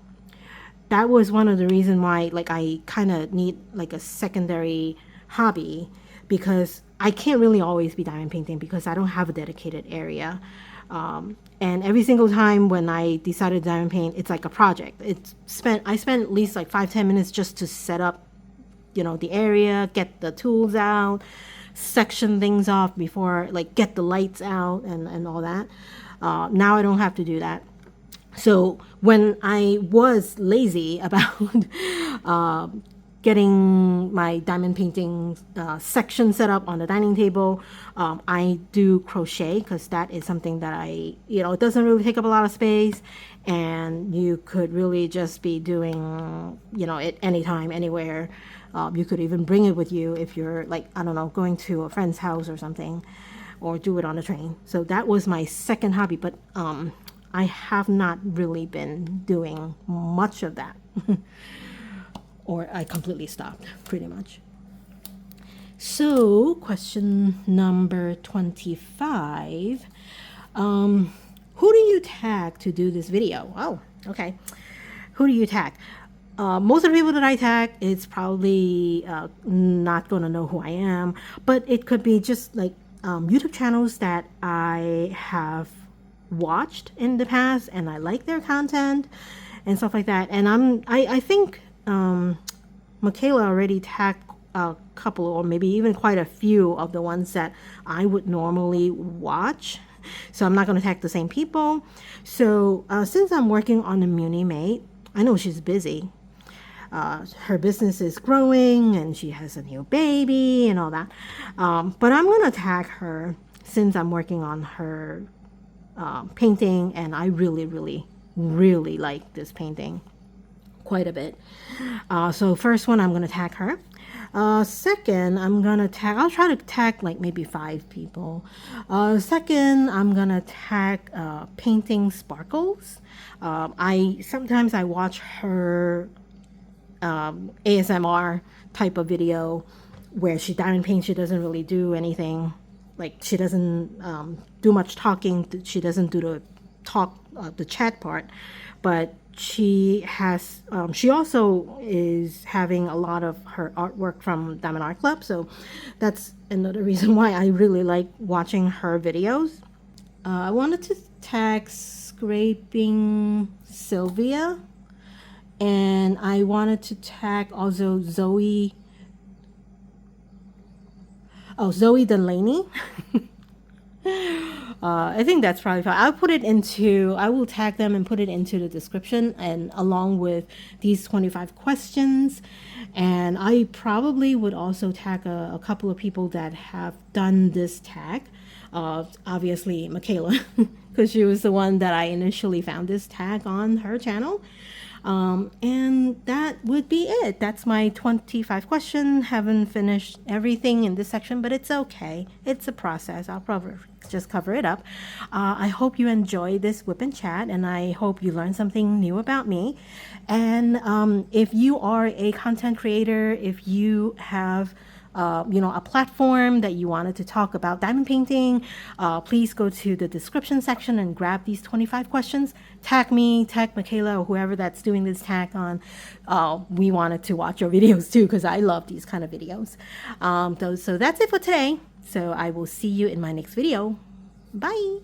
that was one of the reasons why like I kind of need like a secondary hobby, because I can't really always be diamond painting because I don't have a dedicated area. And every single time when I decided to diamond paint, it's like a project. I spent at least like 5-10 minutes just to set up, the area, get the tools out, section things off before, like get the lights out and all that. Now I don't have to do that. So when I was lazy about getting my diamond painting section set up on the dining table, I do crochet because that is something that it doesn't really take up a lot of space, and you could really just be doing, it anytime, anywhere. You could even bring it with you if you're, like, I don't know, going to a friend's house or something, or do it on a train. So that was my second hobby, but I have not really been doing much of that. Or I completely stopped, pretty much. So, question number 25. Who do you tag to do this video? Oh, okay. Who do you tag? Most of the people that I tag, it's probably not going to know who I am, but it could be just like YouTube channels that I have watched in the past and I like their content and stuff like that. And I think Michaela already tagged a couple, or maybe even quite a few of the ones that I would normally watch. So I'm not going to tag the same people. So since I'm working on the Muni Mate, I know she's busy. Her business is growing and she has a new baby and all that. But I'm going to tag her since I'm working on her painting, and I really, really, really like this painting quite a bit. So first one, I'm going to tag her. Second, I'll try to tag like maybe 5 people. Second, I'm going to tag Painting Sparkles. Sometimes I watch her ASMR type of video where she diamond paints. She doesn't really do anything. Like, she doesn't do much talking. She doesn't do the chat part, but she also is having a lot of her artwork from Diamond Art Club. So that's another reason why I really like watching her videos. I wanted to tag Scraping Sylvia, and I wanted to tag also Zoe Delaney. I think that's probably fine. I will tag them and put it into the description, and along with these 25 questions. And I probably would also tag a couple of people that have done this tag. Obviously Michaela, because she was the one that I initially found this tag on her channel. And that would be it. That's my 25 question. Haven't finished everything in this section, but it's okay. It's a process. I'll probably just cover it up. I hope you enjoy this WIP and chat, and I hope you learned something new about me. And if you are a content creator, if you have a platform that you wanted to talk about diamond painting, please go to the description section and grab these 25 questions. Tag me, tag Michaela, or whoever that's doing this tag on. We wanted to watch your videos too, because I love these kind of videos. So that's it for today. So I will see you in my next video. Bye.